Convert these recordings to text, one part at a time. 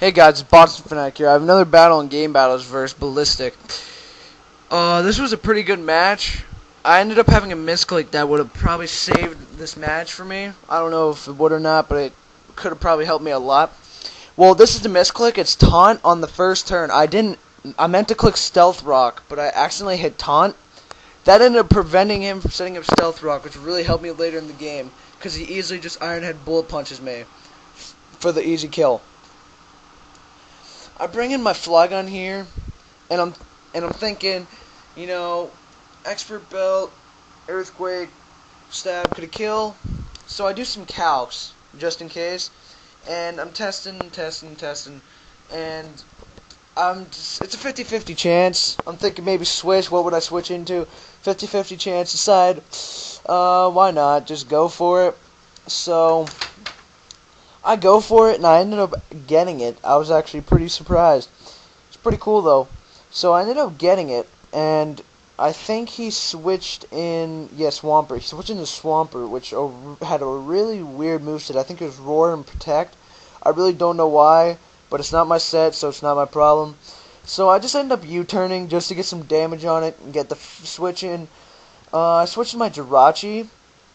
Hey guys, it's Boston Fanatic here. I have another battle in Gamebattles versus Ballistic. This was a pretty good match. I ended up having a misclick that would have probably saved this match for me. I don't know if it would or not, but it could have probably helped me a lot. Well, this is the misclick. It's taunt on the first turn. I meant to click Stealth Rock, but I accidentally hit taunt. That ended up preventing him from setting up Stealth Rock, which really helped me later in the game, because he easily just Ironhead bullet punches me for the easy kill. I bring in my fly gun here, and I'm thinking, you know, expert belt, earthquake, stab could have kill. So I do some calcs just in case, and I'm testing, and it's a 50-50 chance. I'm thinking maybe switch. What would I switch into? 50-50 chance. Decide. Why not? Just go for it. So I go for it, and I ended up getting it. I was actually pretty surprised. It's pretty cool, though. So I ended up getting it, and I think he switched in, Swampert. He switched into Swampert, which had a really weird moveset. I think it was Roar and Protect. I really don't know why, but it's not my set, so it's not my problem. So I just ended up U-turning just to get some damage on it and get the switch in. I switched to my Jirachi,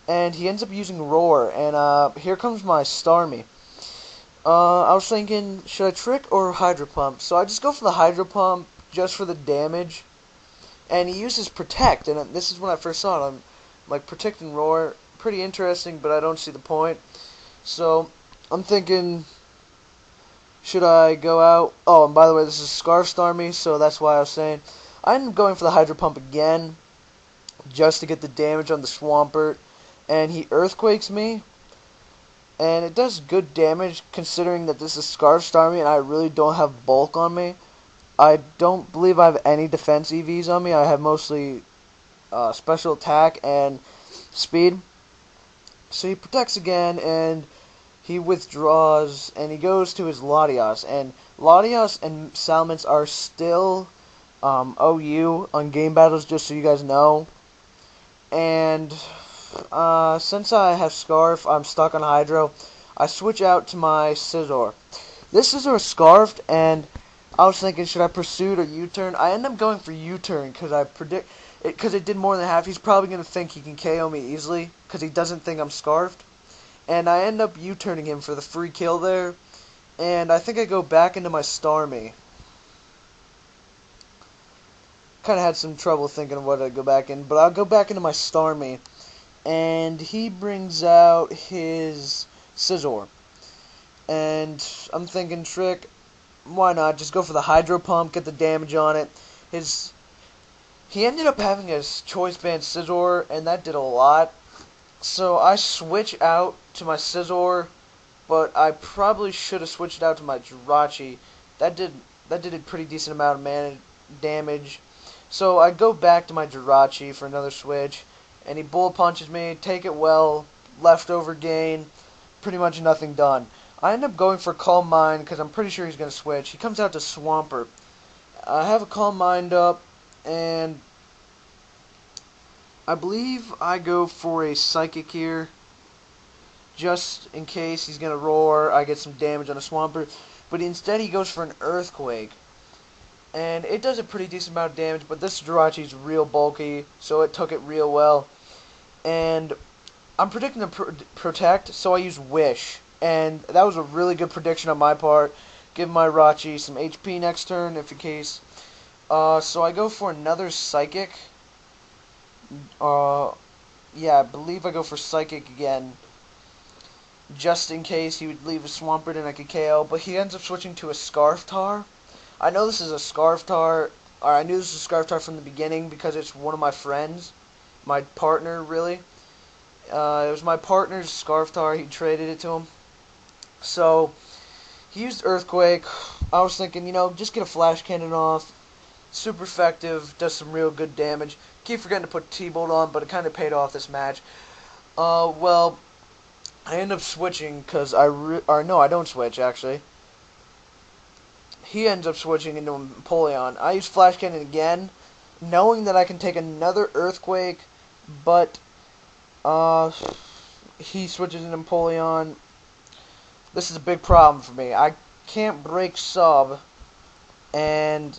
and he ends up using Roar, and here comes my Starmie. I was thinking, should I trick or Hydro Pump? So I just go for the Hydro Pump just for the damage. And he uses Protect, and this is when I first saw it. I'm like, Protect and Roar, pretty interesting, but I don't see the point. So I'm thinking, should I go out? Oh, and by the way, this is Scarf Starmie, so that's why I was saying. I ended up going for the Hydro Pump again, just to get the damage on the Swampert. And he Earthquakes me. And it does good damage considering that this is Scarf Starmie and I really don't have bulk on me. I don't believe I have any defense EVs on me. I have mostly special attack and speed. So he protects again and he withdraws and he goes to his Latias. And Latias and Salamence are still OU on Gamebattles, just so you guys know. And since I have Scarf, I'm stuck on Hydro. I switch out to my Scizor. This Scizor is Scarfed, and I was thinking, should I pursue or U-turn? I end up going for U-turn because it did more than half. He's probably gonna think he can KO me easily because he doesn't think I'm Scarfed, and I end up U-turning him for the free kill there. And I think I go back into my Starmie. Kind of had some trouble thinking of what I'd go back in, but I'll go back into my Starmie. And he brings out his Scizor. And I'm thinking, trick, why not? Just go for the Hydro Pump, get the damage on it. He ended up having a Choice Band Scizor, and that did a lot. So I switch out to my Scizor, but I probably should have switched out to my Jirachi. That did a pretty decent amount of mana damage. So I go back to my Jirachi for another switch. And he bullet punches me, take it well, leftover gain, pretty much nothing done. I end up going for Calm Mind because I'm pretty sure he's going to switch. He comes out to Swampert. I have a Calm Mind up, and I believe I go for a Psychic here, just in case he's going to Roar, I get some damage on a Swampert. But instead he goes for an Earthquake. And it does a pretty decent amount of damage, but this Jirachi is real bulky, so it took it real well. And I'm predicting to protect, so I use Wish. And that was a really good prediction on my part. Give my Rachi some HP next turn, if in case. So I go for another Psychic. Yeah, I believe I go for Psychic again. Just in case he would leave a Swampert and I could KO. But he ends up switching to a Scarftar. I know this is a Scarftar, or I knew this was a Scarftar from the beginning because it's one of my friends. My partner, really. It was my partner's Scarftar. He traded it to him. So, he used Earthquake. I was thinking, just get a Flash Cannon off. Super effective. Does some real good damage. Keep forgetting to put T-Bolt on, but it kind of paid off this match. Well, I end up switching because no, I don't switch, actually. He ends up switching into Empoleon. I use Flash Cannon again, knowing that I can take another Earthquake, but he switches into Empoleon. This is a big problem for me. I can't break sub, and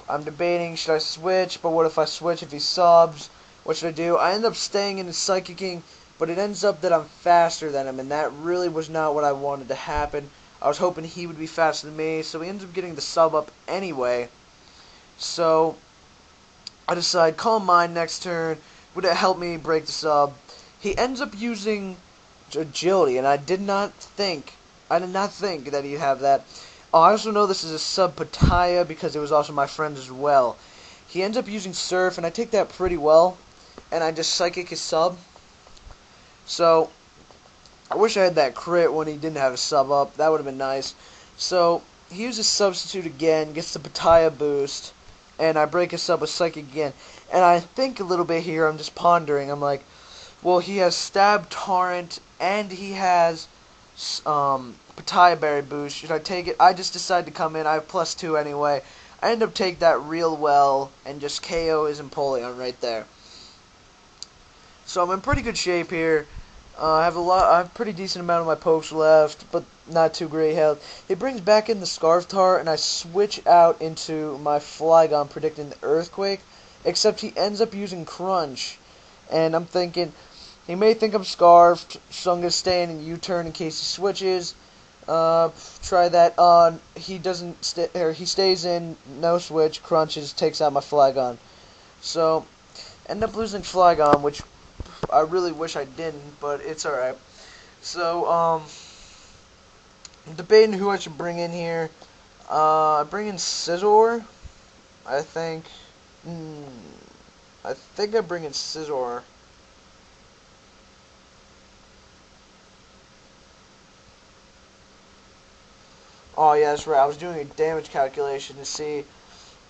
I'm debating, should I switch? But what if I switch if he subs? What should I do? I end up staying in his Psychicking, but it ends up that I'm faster than him, and that really was not what I wanted to happen. I was hoping he would be faster than me, so he ends up getting the sub up anyway. So I decide, calm mind next turn. Would it help me break the sub? He ends up using agility, and I did not think that he'd have that. I also know this is a sub Pattaya because it was also my friend as well. He ends up using Surf, and I take that pretty well, and I just Psychic his sub. So I wish I had that crit when he didn't have a sub up. That would have been nice. So he uses Substitute again, gets the Pattaya boost, and I break his sub with Psychic again. And I think a little bit here, I'm just pondering. I'm like, well, he has Stab Torrent, and he has Pattaya Berry boost. Should I take it? I just decide to come in. I have +2 anyway. I end up taking that real well and just KO his Empoleon right there. So I'm in pretty good shape here. I have a pretty decent amount of my pokes left, but not too great health. He brings back in the Scarftar, and I switch out into my Flygon, predicting the Earthquake. Except he ends up using Crunch, and I'm thinking he may think I'm scarfed, so I'm gonna stay in U-turn in case he switches. Try that. He doesn't stay, or he stays in, no switch, crunches, takes out my Flygon. So end up losing Flygon, which I really wish I didn't, but it's alright. So I'm debating who I should bring in here. I bring in Scizor, I think. I think I bring in Scizor. Oh yeah, that's right. I was doing a damage calculation to see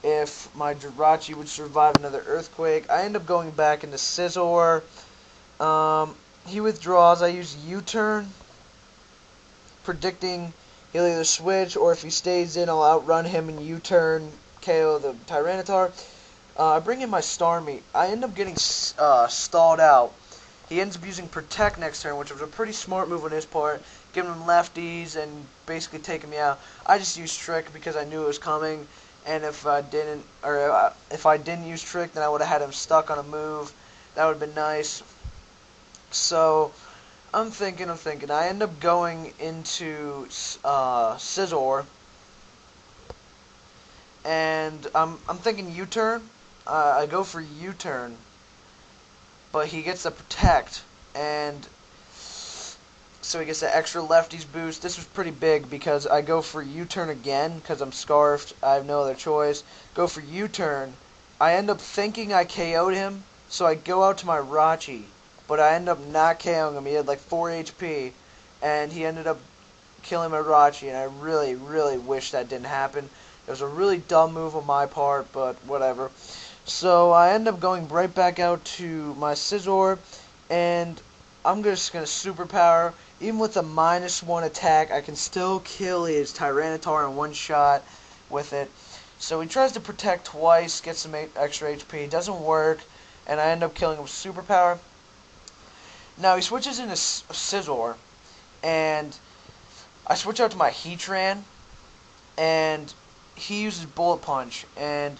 if my Jirachi would survive another Earthquake. I end up going back into Scizor. He withdraws. I use U-turn, predicting he'll either switch, or if he stays in, I'll outrun him and U-turn, KO the Tyranitar. I bring in my Starmie. I end up getting stalled out. He ends up using Protect next turn, which was a pretty smart move on his part, giving him lefties and basically taking me out. I just used Trick because I knew it was coming, and if I didn't use Trick, then I would have had him stuck on a move. That would have been nice. So I'm thinking. I end up going into Scizor, and I'm thinking U-turn. I go for U-turn, but he gets the Protect, and so he gets the extra lefties boost. This was pretty big because I go for U-turn again because I'm scarfed. I have no other choice. Go for U-turn. I end up thinking I KO'd him, so I go out to my Rachi, but I end up not KOing him. He had like 4 HP, and he ended up killing my Rachi, and I really, really wish that didn't happen. It was a really dumb move on my part, but whatever. So I end up going right back out to my Scizor, and I'm just going to Superpower. Even with a -1 attack, I can still kill his Tyranitar in one shot with it. So he tries to Protect twice, gets some extra HP, doesn't work, and I end up killing him with Superpower. Now he switches into Scizor, and I switch out to my Heatran, and he uses Bullet Punch, and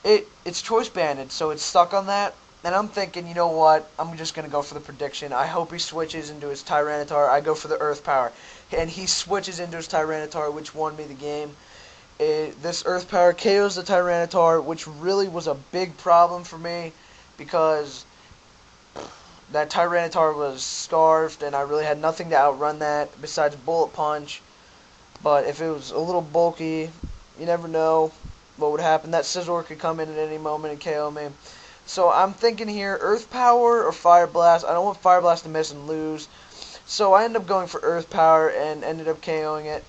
it's choice banded, so it's stuck on that. And I'm thinking, you know what? I'm just gonna go for the prediction. I hope he switches into his Tyranitar. I go for the Earth Power, and he switches into his Tyranitar, which won me the game. This Earth Power KOs the Tyranitar, which really was a big problem for me because that Tyranitar was scarfed, and I really had nothing to outrun that besides Bullet Punch. But if it was a little bulky, you never know what would happen. That Scizor could come in at any moment and KO me. So I'm thinking here, Earth Power or Fire Blast. I don't want Fire Blast to miss and lose. So I ended up going for Earth Power and ended up KOing it.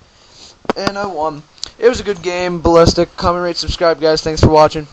And I won. It was a good game. Ballistic. Comment, rate, subscribe, guys. Thanks for watching.